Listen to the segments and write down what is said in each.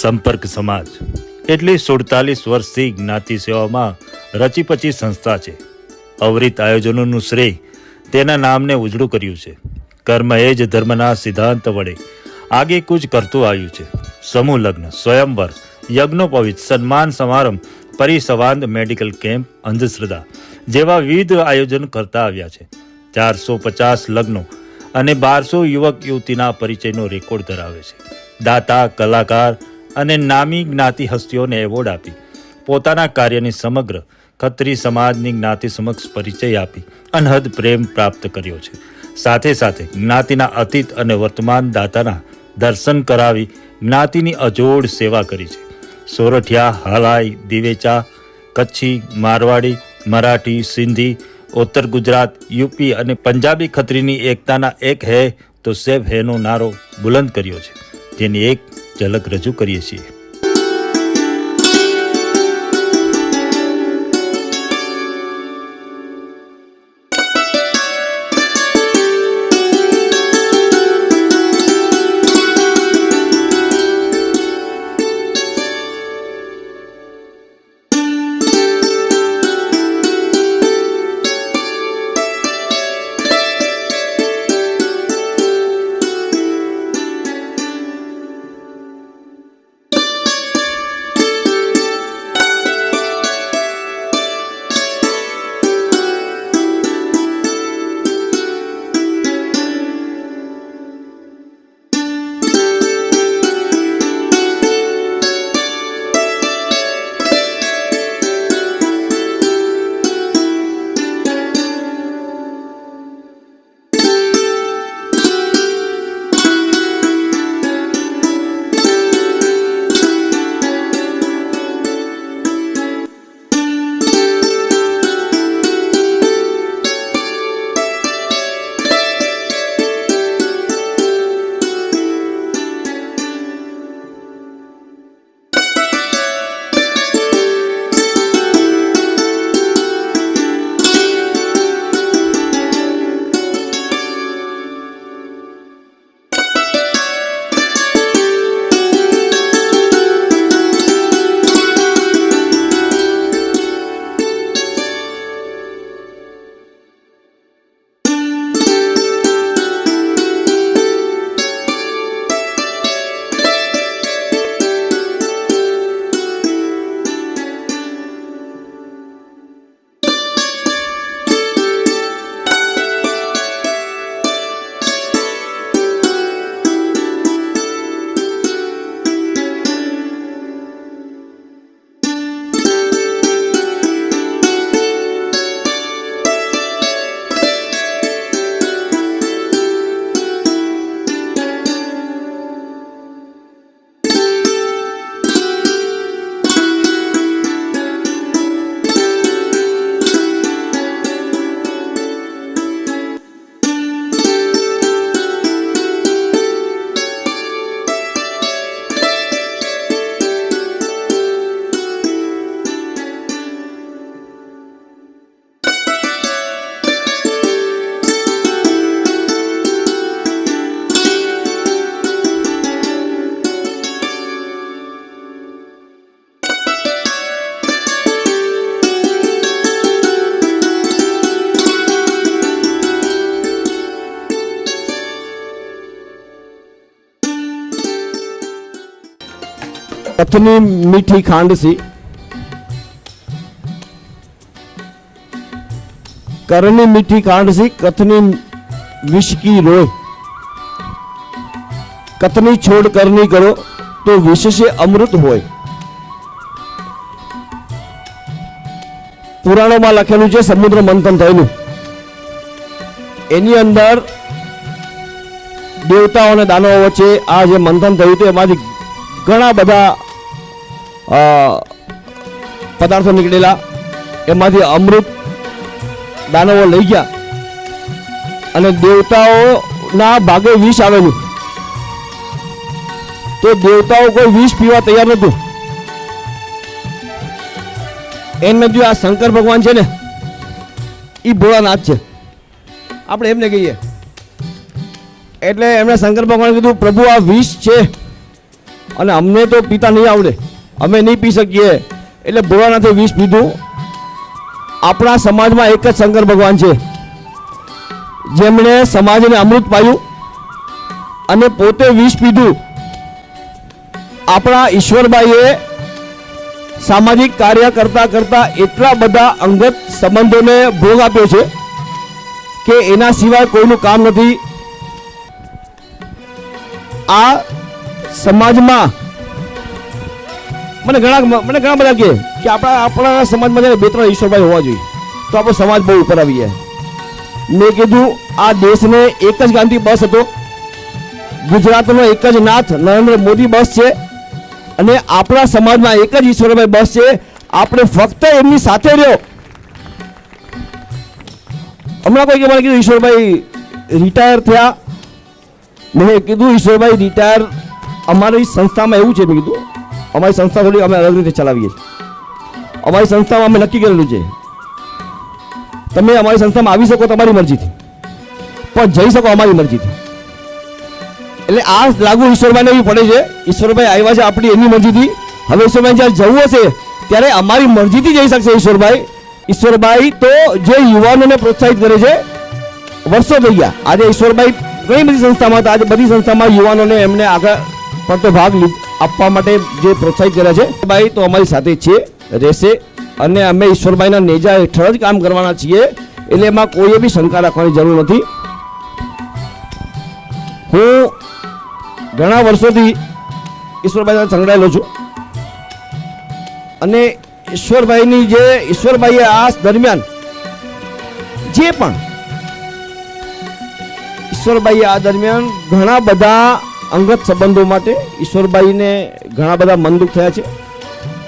સંપર્ક સમાજ એટલે 47 વર્ષથી જ્ઞાતિ સેવામાં રચીપચી સંસ્થા છે. અવરિત આયોજનોનું શ્રેય તેના નામને ઉજળું કર્યું છે. કર્મ એ જ ધર્મના સિદ્ધાંત વડે આગેકૂચ કરતું આવ્યું છે. સમૂહ લગ્ન, સ્વયંવર, યજ્ઞોપવિત, સન્માન સમારંભ, પરિસંવાદ, મેડિકલ કેમ્પ, અંધશ્રદ્ધા જેવા વિવિધ આયોજન કરતા આવ્યા છે. 450 લગ્નો અને 1200 યુવક યુવતીના પરિચયનો રેકોર્ડ ધરાવે છે. દાતા, કલાકાર અને નામી જ્ઞાતિ હસ્તીઓને એવોર્ડ આપી પોતાના કાર્યની સમગ્ર ખત્રી સમાજની જ્ઞાતિ સમક્ષ પરિચય આપી અનહદ પ્રેમ પ્રાપ્ત કર્યો છે. સાથે સાથે જ્ઞાતિના અતીત અને વર્તમાન દાતાના દર્શન કરાવી જ્ઞાતિની અજોડ સેવા કરી છે. સોરઠિયા, હાલાઈ, દિવેચા, કચ્છી, મારવાડી, મરાઠી, સિંધી, ઉત્તર ગુજરાત, યુપી અને પંજાબી ખત્રીની એકતાના એક હૈ તો સેબ હૈનો નારો બુલંદ કર્યો છે, જેની એક ઝલક રજૂ કરીએ છીએ. कथनी मीठी खांड सी करनी मीठी खांड सी कथनी विष की रोय कथनी छोड़ करनी करो तो विष से अमृत होय। पुराणों में लखेलू है समुद्र मंथन थयेलू एनी अंदर દેવતાઓ અને દાનવો વચ્ચે આ જે મંથન થયું હતું એમાંથી ઘણા બધા પદાર્થો નીકળેલા, એમાંથી અમૃત દાનવો લઈ ગયા અને દેવતાઓના ભાગે વિષ આવેલું, તો દેવતાઓ કોઈ વિષ પીવા તૈયાર નતું. એમને જો આ શંકર ભગવાન છે ને એ ભોળાનાથ છે, આપણે એમને કહીએ. એટલે એમણે શંકર ભગવાન કીધું, પ્રભુ આ વિષ છે અને અમને તો પીતા નહીં આવડે, અમે નહીં પી શકીએ. એટલે ભોળાનાથે વિષ પીધું. આપણા સમાજમાં એક જ શંકર ભગવાન છે જેમણે સમાજને અમૃત પાયું અને પોતે વિષ પીધું. આપણા ઈશ્વરભાઈએ સામાજિક કાર્ય કરતા કરતા એટલા બધા અંગત સંબંધોને ભોગ આપ્યો છે કે એના સિવાય કોઈનું કામ નથી. આ સમાજમાં મને ઘણા બધા કહે કે આપણા સમાજમાં જ્યારે 2-3 ઈશ્વરભાઈ હોવા જોઈએ તો આપણો સમાજ બહુ ઉપર આવી જાય. મેં કીધું આ દેશને એક જ ગાંધી બસ હતો, ગુજરાતનો એક જ નાથ નરેન્દ્ર મોદી બસ છે અને આપણા સમાજમાં એક જ ઈશ્વરભાઈ બસ છે. આપણે ફક્ત એમની સાથે રહ્યો. હમણાં કોઈ મને કીધું ઈશ્વરભાઈ રિટાયર થયા. મેં કીધું ઈશ્વરભાઈ રિટાયર અમારી સંસ્થામાં એવું છે, મેં કીધું અમારી સંસ્થા થોડી અમે અલગ રીતે ચલાવીએ છીએ. અમારી સંસ્થામાં અમે નક્કી કરેલું છે તમે અમારી સંસ્થામાં આવી શકો તમારી મરજીથી, પણ જઈ શકો અમારી મરજીથી. એટલે આ લાગુ ઈશ્વરભાઈને એવી પડે છે. ઈશ્વરભાઈ આવ્યા છે આપણી એની મરજીથી. હવે ઈશ્વરભાઈ જ્યારે જવું હશે ત્યારે અમારી મરજીથી જઈ શકશે ઈશ્વરભાઈ. ઈશ્વરભાઈ તો જે યુવાનોને પ્રોત્સાહિત કરે છે, વર્ષો થઈ ગયા. આજે ઈશ્વરભાઈ ઘણી બધી સંસ્થામાં હતા, આજે બધી સંસ્થામાં યુવાનોને એમને આગળ પડતો ભાગ આપવા માટે જે પ્રોત્સાહિત કર્યા છે. ભાઈ તો અમારી સાથે છે, રહેશે અને અમે ઈશ્વરભાઈના નેજા હેઠળ જ કામ કરવાના છીએ. એટલે એમાં કોઈએ બી શંકા રાખવાની જરૂર નથી. હું ઘણા વર્ષોથી ઈશ્વરભાઈ સાથે સંકળાયેલો છું અને ઈશ્વરભાઈએ આ દરમિયાન જે પણ ઘણા બધા અંગત સંબંધો માટે ઈશ્વરભાઈને ઘણા બધા મન દુઃખ થયા છે,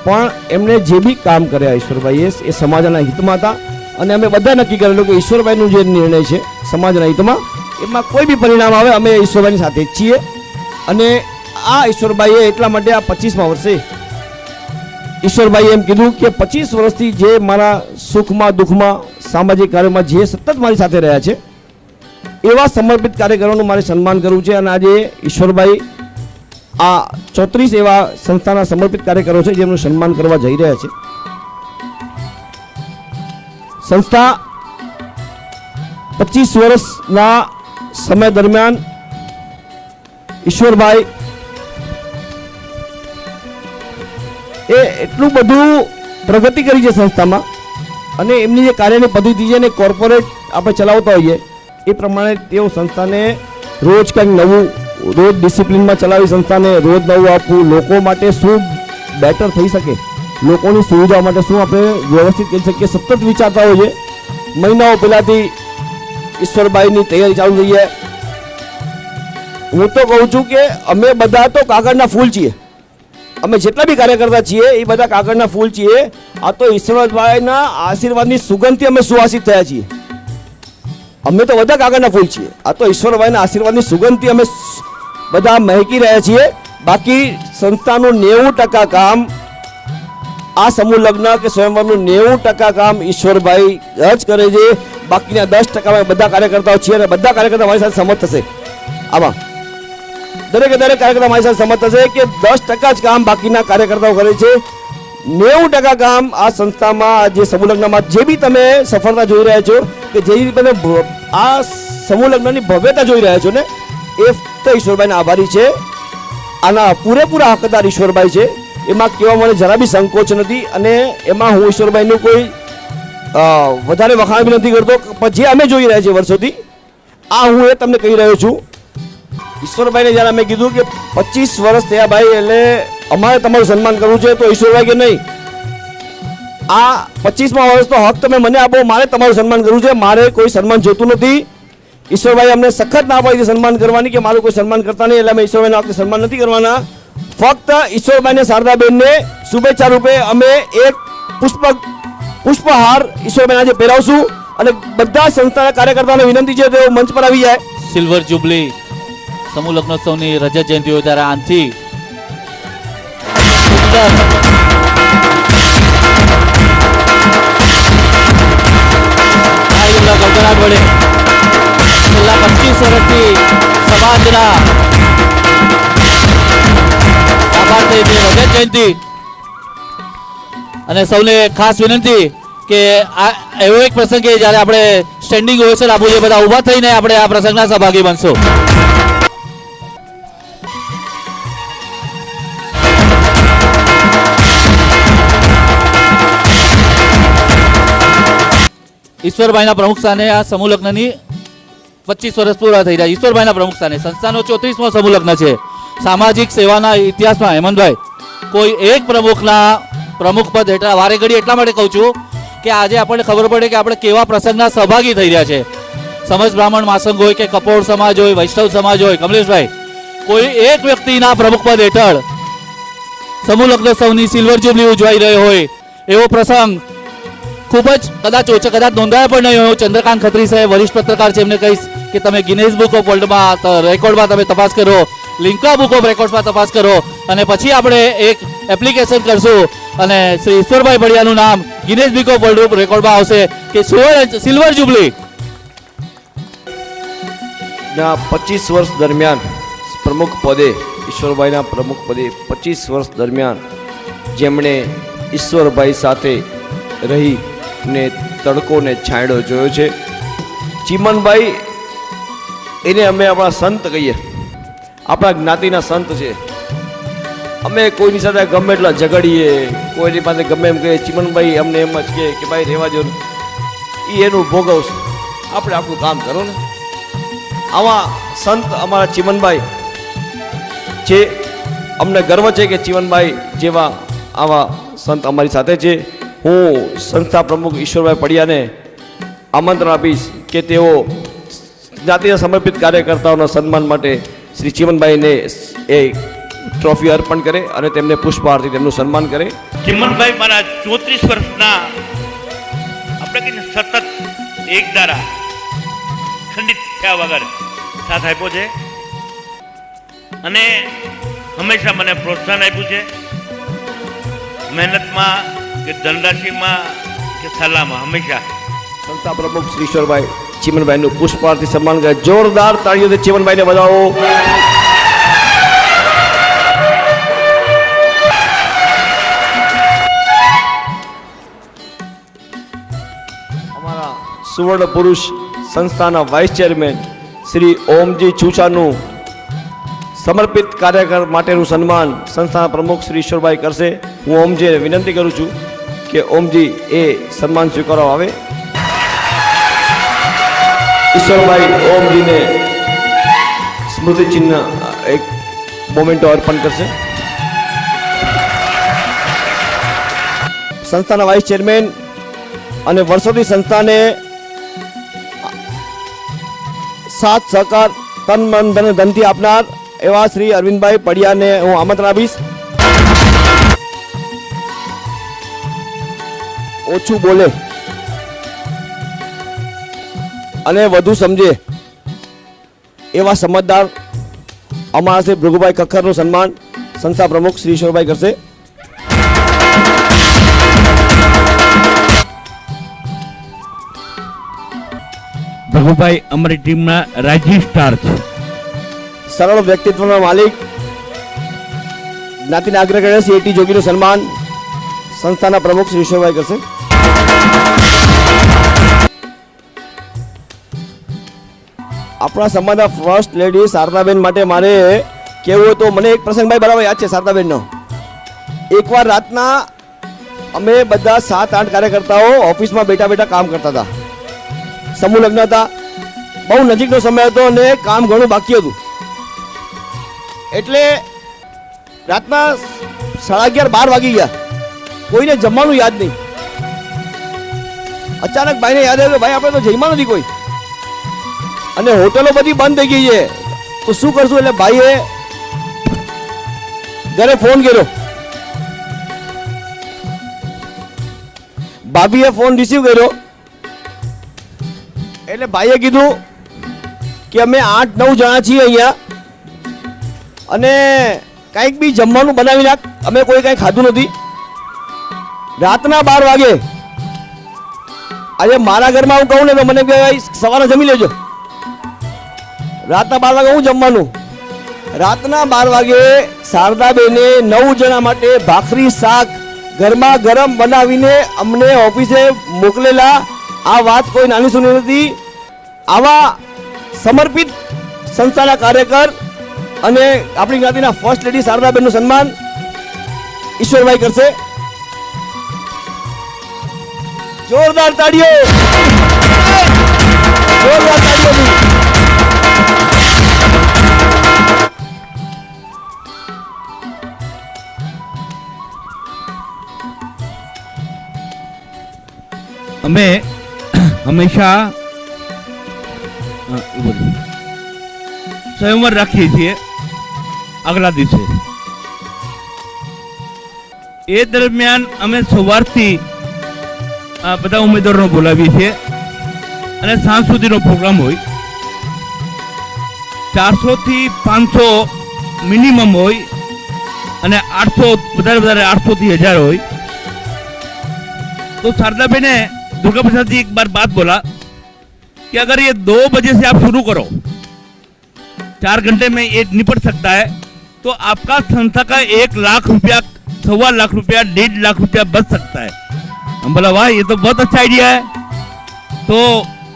પણ એમણે જે બી કામ કર્યા ઈશ્વરભાઈએ એ સમાજના હિતમાં હતા. અને અમે બધા નક્કી કરેલું કે ઈશ્વરભાઈનું જે નિર્ણય છે સમાજના હિતમાં, એમાં કોઈ બી પરિણામ આવે અમે ઈશ્વરભાઈની સાથે જ છીએ. અને આ ઈશ્વરભાઈએ એટલા માટે આ 25મા વર્ષે ઈશ્વરભાઈએ એમ કીધું કે 25 વર્ષથી જે મારા સુખમાં દુઃખમાં સામાજિક કાર્યમાં જે સતત મારી સાથે રહ્યા છે એવા સમર્પિત કાર્યકરોનું મારે સન્માન કરવું છે. અને આજે ઈશ્વરભાઈ આ 34 એવા સંસ્થાના સમર્પિત કાર્યકરો છે જેમનું સન્માન કરવા જઈ રહ્યા છે. સંસ્થા 25 વર્ષના સમય દરમિયાન ઈશ્વરભાઈ એ એટલું બધું પ્રગતિ કરી છે સંસ્થામાં. અને એમની જે કાર્યની પદ્ધતિ છે ને કોર્પોરેટ આપણે ચલાવતા હોઈએ એ પ્રમાણે તેઓ સંસ્થાને રોજ કંઈક નવું, રોજ ડિસિપ્લિનમાં ચલાવી સંસ્થાને રોજ નવું આપવું, લોકો માટે શું બેટર થઈ શકે, લોકોની સુવિધા માટે શું આપણે વ્યવસ્થિત કરી શકીએ, સતત વિચારતા હોઈએ. મહિનાઓ પહેલાંથી ઈશ્વરભાઈની તૈયારી ચાલુ થઈ જાય. હું તો કહું છું કે અમે બધા તો કાગળના ફૂલ છીએ. અમે જેટલા બી કાર્ય કરતા છીએ એ બધા કાગળના ફૂલ છીએ. આ તો ઈશ્વરભાઈના આશીર્વાદની સુગંધથી અમે સુવાસિત થયા છીએ. અમે તો બધા કાગળના ફૂલ છીએ. આ તો ઈશ્વરભાઈના આશીર્વાદની સુગંધથી અમે બધા મહેકી રહ્યા છીએ. બાકી સંસ્થાનું 90% કામ, આ સમૂહ લગ્ન કે સ્વયંવરનું 90% કામ ઈશ્વરભાઈ જ કરે છે. બાકીના 10% બધા કાર્યકર્તાઓ છીએ અને બધા કાર્યકર્તા મારી સાથે સમત થશે. આમાં દરેક કાર્યકર્તા મારી સાથે સમત થશે કે 10% જ કામ બાકીના કાર્યકર્તાઓ કરે છે. 90% કામ આ સંસ્થામાં, જે સમૂહ લગ્નમાં જે બી તમે સફળતા જોઈ રહ્યા છો, કે જે તમે આ સમૂહ લગ્નની ભવ્યતા જોઈ રહ્યા છો ને, એ ફક્ત ઈશ્વરભાઈના આભારી છે. આના પૂરેપૂરા હકદાર ઈશ્વરભાઈ છે. એમાં કહેવા મને જરા બી સંકોચ નથી. અને એમાં હું ઈશ્વરભાઈનું કોઈ વધારે વખાણ બી નથી કરતો. પણ જે અમે જોઈ રહ્યા છીએ વર્ષોથી, આ હું એ તમને કહી રહ્યો છું. ઈશ્વરભાઈને જ્યારે અમે કીધું કે 25 વર્ષ થયા ભાઈ, એટલે અમારે તમારું સન્માન કરવું છે, તો ઈશ્વરભાઈ કે નહીં, આ 25મા વર્ષનો હક તમે મને આપો, મારે તમારું સન્માન કરવું છે, મારે કોઈ સન્માન જોતું નથી. ઈશ્વરભાઈ અમને સખત ના પાડી છે સન્માન કરવાની કે મારું કોઈ સન્માન કરતા નહીં, એટલે અમે ઈશ્વરભાઈને આ વખતે સન્માન નથી કરવાના. ફક્ત ઈશ્વરભાઈને શારદાબેનને શુભેચ્છા રૂપે અમે એક પુષ્પહાર ઈશ્વરભાઈ આજે પહેરાવશું અને બધા સંસ્થાના કાર્યકર્તાઓને વિનંતી છે તેઓ મંચ પર આવી જાય. સિલ્વર જુબલી સમૂહ લગ્નોત્સવની રજત જયંતિ હોય ત્યારે આનથી ગડગડાટ વડે છેલ્લા 25 વર્ષથી સમાજના આભાર થઈ છે રજત જયંતિ. અને સૌને ખાસ વિનંતી કે આ એવો એક પ્રસંગ કે જ્યારે આપણે સ્ટેન્ડિંગ ઓવેશન આપવું જોઈએ, બધા ઊભા થઈને આપણે આ પ્રસંગના સહભાગી બનશો. ઈશ્વરભાઈના પ્રમુખ સ્થાને આ સમૂહ લગ્નની 25 વર્ષ પૂરા થઈ રહ્યા. ઈશ્વરભાઈના પ્રમુખ સ્થાને સંસ્થાનો 34મો સમૂહ લગ્ન છે. સામાજિક સેવાના ઇતિહાસમાં હેમંતભાઈ કોઈ એક પ્રમુખના પ્રમુખ પદ હેઠળ વારે ઘડી એટલા માટે કહું છું કે આજે આપણને ખબર પડે કે આપણે કેવા પ્રસંગના સહભાગી થઈ રહ્યા છે. સમજ બ્રાહ્મણ માસંગ હોય કે કપોળ સમાજ હોય, વૈષ્ણવ સમાજ હોય, કમલેશભાઈ કોઈ એક વ્યક્તિના પ્રમુખ પદ હેઠળ સમૂહ લગ્નોત્સવની સિલ્વર જુબલી ઉજવાઈ રહ્યો હોય એવો પ્રસંગ ખૂબ જ કદાચ ઓછા કદાચ નોંધાયા પણ નહીં હોય. ચંદ્રકાંત ખત્રી સાહેબ વરિષ્ઠ પત્રકાર છે, એમને કહીશ કે તમે ગિનેસ બુક ઓફ વર્લ્ડમાં રેકોર્ડમાં તમે તપાસ કરો, લિંકા બુક ઓફ રેકોર્ડમાં તપાસ કરો અને પછી આપણે એક એપ્લિકેશન કરશું અને શ્રી ઈશ્વરભાઈ પડિયાનું નામ ગિનેસ બુક ઓફ વર્લ્ડ રેકોર્ડમાં આવશે કે સિલ્વર જુબલી ના 25 વર્ષ દરમિયાન પ્રમુખ પદે ઈશ્વરભાઈના પ્રમુખ પદે 25 વર્ષ દરમિયાન જેમણે ઈશ્વરભાઈ સાથે રહી ને તડકો ને છાંયડો જોયો છે. ચીમનભાઈ એને અમે આપણા સંત કહીએ, આપણા જ્ઞાતિના સંત છે. અમે કોઈની સાથે ગમે એટલા ઝઘડીએ, કોઈની પાસે ગમે એમ કહીએ, ચીમનભાઈ અમને એમ જ કહે કે ભાઈ રહેવા જો, એ એનું ભોગવશે, આપણે આપણું કામ કરો ને. આવા સંત અમારા ચીમનભાઈ છે. અમને ગર્વ છે કે ચીમનભાઈ જેવા આવા સંત અમારી સાથે છે. હું સંસ્થા પ્રમુખ ઈશ્વરભાઈ પડિયાને આમંત્રણ આપીશ કે તેઓ જ્ઞાતિના સમર્પિત કાર્યકર્તાઓના સન્માન માટે શ્રી ચીમનભાઈને એ ટ્રોફી અર્પણ કરે અને તેમને પુષ્પહારથી તેમનું સન્માન કરે. ચીમનભાઈ મારા 34 વર્ષના આપણે કહીને સતત એક ધારા ખંડિત થયા વગર સાથ આપ્યો છે અને હંમેશા મને પ્રોત્સાહન આપ્યું છે. મહેનતમાં કે ધનરાશિમાં કે સલાહમાં હંમેશા. સંસ્થા પ્રમુખ શ્રી ઈશ્વરભાઈ ચીમનભાઈનું પુષ્પહારથી સન્માન કરે. જોરદાર તાળીઓથી ચીમનભાઈને વધાવો. અમારા સુવર્ણ પુરુષ સંસ્થાના વાઇસ ચેરમેન શ્રી ઓમજી છુછાનું સમર્પિત કાર્યકર માટેનું સન્માન સંસ્થાના પ્રમુખ શ્રી ઈશ્વરભાઈ કરશે. હું ઓમજીને વિનંતી કરું છું કે ઓમજી એ સન્માન સ્વીકારવા આવે. ઈશ્વરભાઈ ઓમજીને સ્મૃતિ ચિહ્ન એક મોમેન્ટો અર્પણ કરશે. સંસ્થાના વાઇસ ચેરમેન અને વર્ષોથી સંસ્થાને સાથ સહકાર તન મન ધન ધનથી આપનાર એવા શ્રી અરવિંદભાઈ પડિયાને હું આમંત્રણ આપીશ. ઓછું બોલે અને વધુ સમજે એવા સમજદાર અમારા શ્રી ભૃગુભાઈ ખખ્ખરનું સન્માન સંસ્થા પ્રમુખ શ્રી ઈશ્વરભાઈ કરશે. ભગુભાઈ અમારી ટીમના રાજીવ સ્ટાર છે. સરળ વ્યક્તિત્વના માલિક જ્ઞાતિના અગ્રગણ્ય શ્રી એટી જોગીનું સન્માન સંસ્થાના પ્રમુખ શ્રી ઈશ્વરભાઈ કરશે. આપણા સમાજના ફર્સ્ટ લેડી શારદાબેન માટે મારે કહેવું હોય તો મને એક પ્રસંગભાઈ બરાબર યાદ છે શારદાબેનનો. એકવાર રાતના અમે બધા 7-8 કાર્યકર્તાઓ ઓફિસમાં બેઠા બેઠા કામ કરતા હતા. સમૂહ લગ્ન હતા, બહુ નજીકનો સમય હતો અને કામ ઘણું બાકી હતું. એટલે રાતના 11:30-12 વાગી ગયા, કોઈને જમવાનું યાદ નહીં. અચાનક ભાઈને યાદ આવ્યું કે ભાઈ આપણે તો જમ્યા નથી કોઈ. અને હોટલો બધી બંધ થઈ ગઈ છે, તો શું કરશું? એટલે ભાઈએ ઘરે ફોન કર્યો, ભાભીએ ફોન રિસીવ કર્યો, એટલે ભાઈએ કીધું કે અમે 8-9 જણા છીએ અહીંયા, અને કંઈક બી જમવાનું બનાવી નાખ, અમે કોઈ કંઈ ખાધું નથી. રાતના 12 વાગે આજે મારા ઘરમાં હું કહું ને તો મને કહે સવારે જમી લેજો. રાતના 12 વાગે હું જમવાનું. રાતના 12 વાગે શારદાબેને 9 જણા માટે ભાખરી શાક ગરમા ગરમ બનાવીને અમને ઓફિસે મોકલેલા. આ વાત કોઈ નાની સુની નથી. આવા સમર્પિત સંસ્થાના કાર્યકર અને આપણી જ્ઞાતિના ફર્સ્ટ લેડી શારદાબેનનું સન્માન ઈશ્વરભાઈ કરશે. જોરદાર તાળીઓ, જોરદાર તાળીઓથી. અમે હંમેશા સ્વયંવર રાખીએ છીએ આગલા દિવસે. એ દરમિયાન અમે સવારથી બધા ઉમેદવારોને બોલાવીએ છીએ અને સાંજ સુધીનો પ્રોગ્રામ હોય. 400 થી 500 મિનિમમ હોય અને 800 વધારે 800 થી 1000 હોય. तो शारदा बहन ने दुर्गा प्रसाद जी एक बार बात बोला कि अगर ये 2 बजे से आप शुरू करो, 4 घंटे में ये निपट सकता है, तो आपका संस्था का 1 लाख रुपया, 1.25 लाख रुपया, 1.5 लाख रुपया बच सकता है. हम बोला वाह, ये तो बहुत अच्छा आइडिया है. तो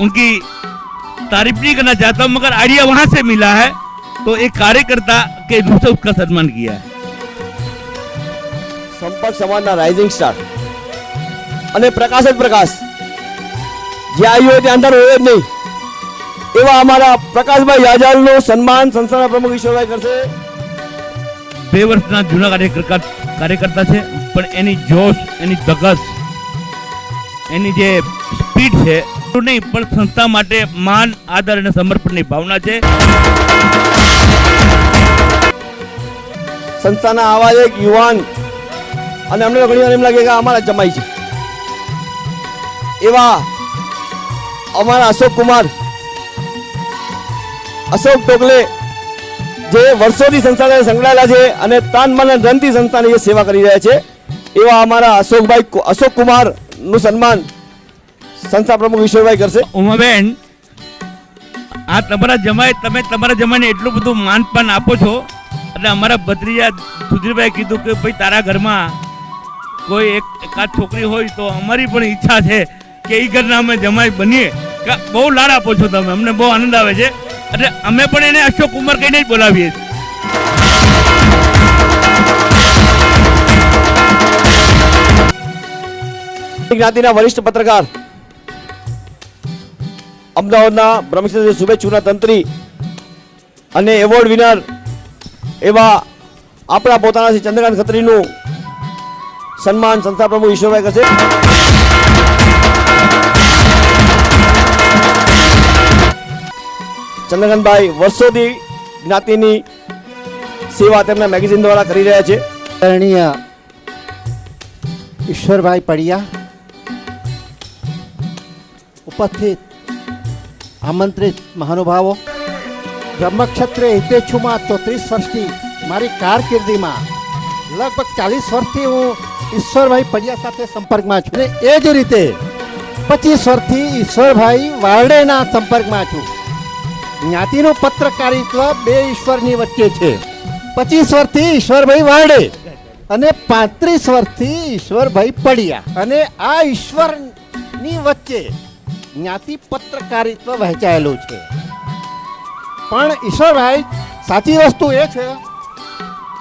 उनकी तारीफ नहीं करना चाहता हूं, मगर आइडिया वहां से मिला है, तो एक कार्यकर्ता के रूप से उसका सम्मान किया है. સંપર્ક સમાજના રાઇઝિંગ સ્ટાર અને પ્રકાશ જ પ્રકાશ, જે આવ્યો હોય ત્યાં અંદર હોય જ નહીં, એવા અમારા પ્રકાશભાઈ યાજાલનું સન્માન સંસ્થાના પ્રમુખ ઈશ્વરભાઈ કરશે. 2 વર્ષના જૂના કાર્યકર્તા છે, પણ એની જોશ, એની ધગસ, એની જે સ્પીડ છે નહીં, પણ સંસ્થા માટે માન, આદર અને સમર્પણની ભાવના છે. સંસ્થાના આવા એક યુવાન, અને અમને તો ઘણી વાર એમ લાગે કે અમારા જમાઈ છે, એવા અમારા અશોક ટોકલે, જે વર્ષોથી સંસ્થા સાથે સંકળાયેલા છે અને તાન મન અને ધનથી સંસ્થાની જે સેવા કરી રહ્યા છે, એવા અમારા અશોક કુમાર નું સન્માન સંસ્થા પ્રમુખ ઈશ્વરભાઈ કરશે. ઉમાબેન, આ તમારા જમાઈ, તમે તમારા જમાઈને એટલું બધું માનપાન આપો છો, એટલે અમારા ભત્રીજા સુધીરભાઈ કીધું કે ભાઈ તારા ઘરમાં કોઈ એકાદ છોકરી હોય તો અમારી પણ ઈચ્છા છે કે એ ઘરના અમે જમાઈ બનીએ. બહુ લાડ આપો છો તમે, અમને બહુ આનંદ આવે છે. એટલે અમે પણ એને અશોક કુમાર કહીને જ બોલાવીએ. જ્ઞાતિના વરિષ્ઠ પત્રકાર, અમદાવાદના બ્રહ્મક્ષેત્ર શુભેચ્છુના તંત્રી અને એવોર્ડ વિનર એવા આપણા પોતાના શ્રી ચંદ્રકાંત ખત્રીનું સન્માન સંસ્થા પ્રમુખ ઈશ્વરભાઈ કરશે. ચંદ્રકાંતભાઈ વર્ષોથી જ્ઞાતિની સેવા તેમના મેગેઝિન દ્વારા કરી રહ્યા છે. આદરણીય ઈશ્વરભાઈ પડિયા, ઉપસ્થિત આમંત્રિત મહાનુભાવો, બ્રહ્મક્ષત્રે હિતેચ્છુમાં 34 વર્ષની મારી કારકિર્દીમાં લગભગ 40 વર્ષથી હું ઈશ્વરભાઈ પડિયા સાથે સંપર્કમાં છું, અને એ જ રીતે 25 વર્ષથી ઈશ્વરભાઈ વારડેના સંપર્કમાં છું. જ્ઞાતિનું પત્રકારિત્વ 2 ઈશ્વરની વચ્ચે છે. 25 વર્ષથી ઈશ્વરભાઈ વારડે અને 35 વર્ષથી ઈશ્વરભાઈ પડિયા, અને આ ઈશ્વરની વચ્ચે જ્ઞાતિ પત્રકારિત્વ વહેંચાયેલું છે. પણ ઈશ્વરભાઈ, સાચી વસ્તુ એ છે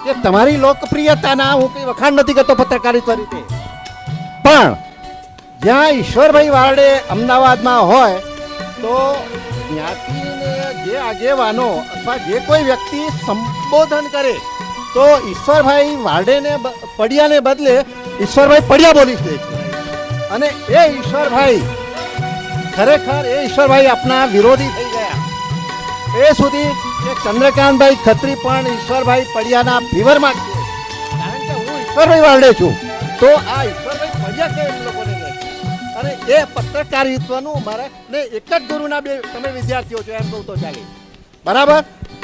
કે તમારી લોકપ્રિયતાના હું કંઈ વખાણ નથી કરતો પત્રકારિત્વ રીતે, પણ જ્યાં ઈશ્વરભાઈ વારડે અમદાવાદમાં હોય તો જ્ઞાતિને જે આગેવાનો અથવા જે કોઈ વ્યક્તિ સંબોધન કરે તો ઈશ્વરભાઈ વારડેને પડિયાને બદલે ઈશ્વરભાઈ પડિયા બોલી દે છે. અને એ ઈશ્વરભાઈ ખરેખર એ ઈશ્વરભાઈ આપના વિરોધી થઈ ગયા, એ સુધી એ ચંદ્રકાંતભાઈ ખત્રી પણ ઈશ્વરભાઈ પડિયાના ફીવરમાં જ છે. કારણ કે હું ઈશ્વરભાઈ વાળે છું, તો આ ઈશ્વરભાઈ પડિયા કે એમ લોકોને કહે છે. અને એ પત્રકારિત્વનું મારે ને એક જ ગુરુના બે તમે વિદ્યાર્થીઓ છો એમ કહું તો ચાલે, બરાબર.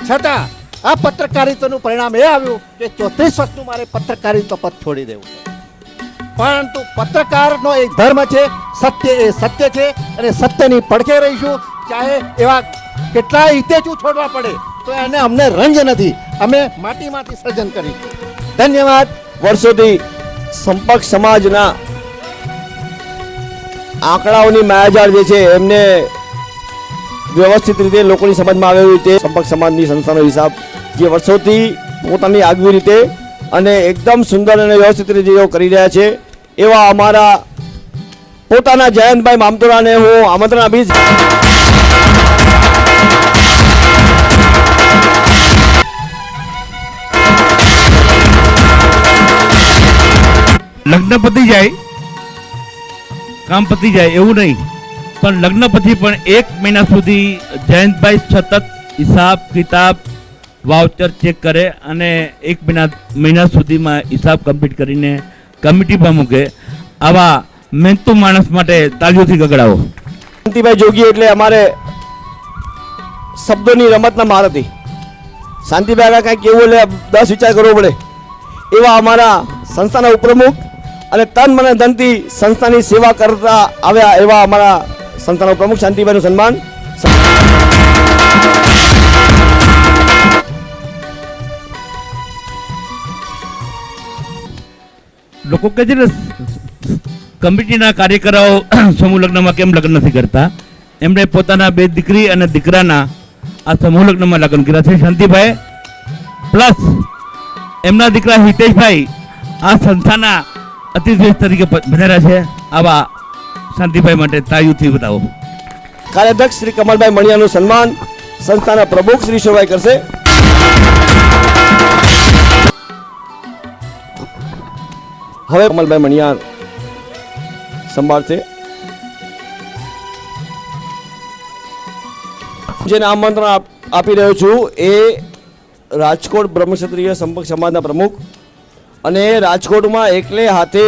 છતાં આ પત્રકારિત્વનું પરિણામ એ આવ્યું કે 34 વર્ષનું મારે પત્રકારિત્વ પદ છોડી દેવું છે. પરંતુ પત્રકારનો એક ધર્મ છે, સત્ય એ સત્ય છે અને સત્યની પડખે રહીશું. ચાહે એવા કેટલાય હિતેચુ છોડવા પડે તો એને અમને રંજ નથી, અમે માટીમાંથી સર્જન કરીશું. ધન્યવાદ. વર્ષોથી સંપર્ક સમાજના આંકડાઓની માયાજાળ જે છે એમને વ્યવસ્થિત રીતે લોકોની સમજમાં આવે એવી રીતે સંપર્ક સમાજની સંસ્થાનો હિસાબ જે વર્ષોથી પોતાની આગવી રીતે અને એકદમ સુંદર અને વ્યવસ્થિત રીતે જેઓ કરી રહ્યા છે એવા અમારા પોતાના જયંતભાઈ મામતોરાને હું આમંત્રણ આપીશ. લગ્ન પતી જાય, કામ પતી જાય એવું નહીં, પણ લગ્ન પછી પણ 1 મહિના સુધી જયંતભાઈ સતત હિસાબ કિતાબ વાઉચર ચેક કરે અને 1 મહિના સુધીમાં હિસાબ કમ્પ્લીટ કરીને કમિટીમાં મૂકે. આવા મહેનતુ માણસ માટે તાળીઓથી ગગડાવો. શાંતિભાઈ જોગી એટલે અમારે શબ્દોની રમતના મહારથી. શાંતિભાઈ આગળ કાંઈક કેવું એટલે 10 વિચાર કરવો પડે એવા અમારા સંસ્થાના ઉપપ્રમુખ અને તન મને ધનથી સંસ્થાની સેવા કરતા આવ્યા એવા અમારા સંસ્થાના પ્રમુખ શાંતિભાઈનું સન્માન. લોકો કહે છે ને કમિટીના કાર્યકરો સમૂહ લગ્નમાં કેમ લગ્ન નથી કરતા, એમણે પોતાના 2 દીકરી અને દીકરાના આ સમૂહ લગ્નમાં લગ્ન કર્યા છે. શાંતિભાઈ પ્લસ એમના દીકરા હિતેશભાઈ આ સંસ્થાના અતિથિ તરીકે પધાર્યા છે. આવા શાંતિભાઈ માટે તાળીઓથી બતાવો. કાર્યાધ્યક્ષ શ્રી કમલભાઈ મણિયાનું સન્માન સંસ્થાના પ્રમુખ શ્રી શોભાઈ કરશે. હવે કમલભાઈ મણિયાર સંભાળશે. જેને આમંત્રણ આપી રહ્યો છું એ રાજકોટ બ્રહ્મક્ષત્રિય સંપર્ક સમાજના પ્રમુખ અને રાજકોટમાં એકલે હાથે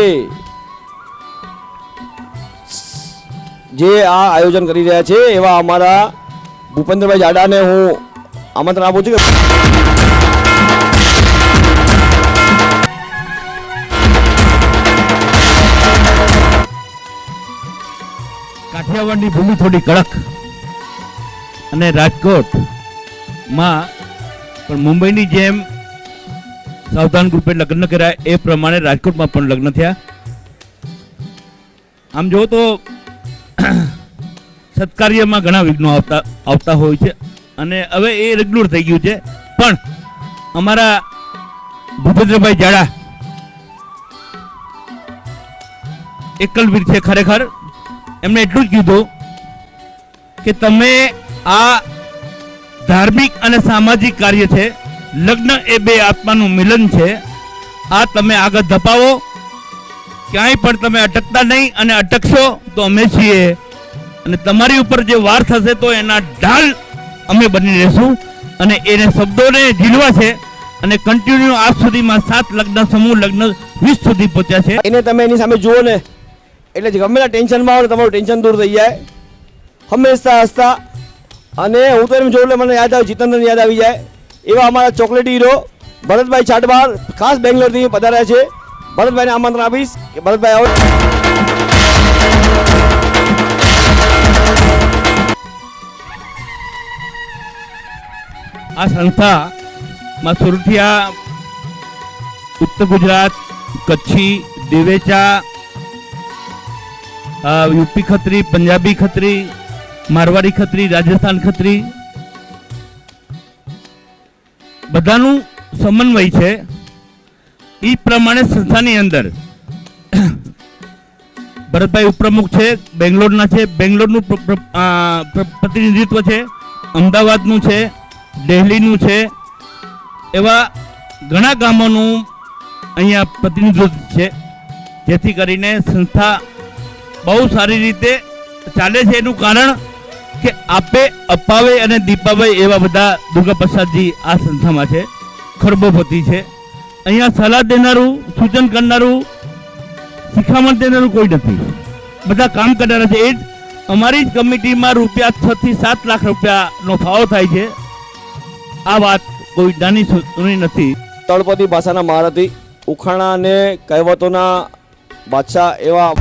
જે આ આયોજન કરી રહ્યા છે એવા અમારા ભૂપેન્દ્રભાઈ જાડાને હું આમંત્રણ આપું છું કે કાઠિયાવાડની ભૂમિ થોડી કડક અને રાજકોટમાં પણ મુંબઈની જેમ સાવધાન ગ્રુપે લગ્ન કર્યા એ પ્રમાણે રાજકોટમાં પણ લગ્ન થયા. આમ જો તો સત્કાર્યમાં ઘણા વિઘ્નો આવતા હોય છે અને હવે એ રેગ્યુલર થઈ ગયું છે. પણ અમારા ભૂપેન્દ્રભાઈ જાડા એકલવીર છે ખરેખર. એમણે એટલું જ કીધું કે તમે આ ધાર્મિક અને સામાજિક કાર્ય છે, લગ્ન એ 2 આત્માનું મિલન છે, આ તમે આગળ ધપાવો, ક્યાંય પણ તમે અટકતા નહીં અને અટકશો તો અમે છીએ અને તમારી ઉપર જે વાર થશે તો એના ઢાલ અમે બની રહેશું. અને એને શબ્દોને ઝીલવા છે અને કન્ટિન્યુ આજ સુધીમાં 7 લગ્ન સમૂહ લગ્ન 20 સુધી પહોંચ્યા છે. એને તમે એની સામે જુઓ ને એટલે ગમે તે ટેન્શનમાં આવો ને તમારું ટેન્શન દૂર થઈ જાય હંમેશા હસતા. અને હું તો એમ જોઉં એટલે મને યાદ આવે જીતેન્દ્રને યાદ આવી જાય એવા અમારા ચોકલેટી હીરો ભરતભાઈ છાટબાર ખાસ બેંગ્લોરથી પધાર્યા છે. ભરતભાઈને આમંત્રણ આપીશ કે ભરતભાઈ આવો. આ સંસ્થામાં સુરતીયા, ઉત્તર ગુજરાત, કચ્છી, દિવેચા, યુપી ખત્રી, પંજાબી ખત્રી, મારવાડી ખત્રી, રાજસ્થાન ખત્રી બધાનું સમન્વય છે. એ પ્રમાણે સંસ્થાની અંદર ભરતભાઈ ઉપપ્રમુખ છે, બેંગ્લોરના છે, બેંગ્લોરનું પ્રતિનિધિત્વ છે, અમદાવાદનું છે, દિલ્હીનું છે, એવા ઘણા ગામોનું અહીંયા પ્રતિનિધિત્વ છે. જેથી કરીને સંસ્થા બહુ સારી રીતે ચાલે છે. એનું કારણ કે આપે અપાવે અને દીપાભાઈ એવા બધા દુર્ગા પ્રસાદજી આ સંસ્થામાં છે, ખરબોપતિ છે. અહીંયા સલાહ દેનારું, સૂચન કરનારું, શિખામણ દેનારું કોઈ નથી. બધા કામ કરનારા છે. એ જ અમારી જ કમિટીમાં રૂપિયા 6 થી 7 લાખ રૂપિયાનો ફાળો થાય છે. આ વાત કોઈ નાની સૂની નથી. તળપદી ભાષાના મહારથી, ઉખાણા અને કહેવતોના બાદશાહ એવા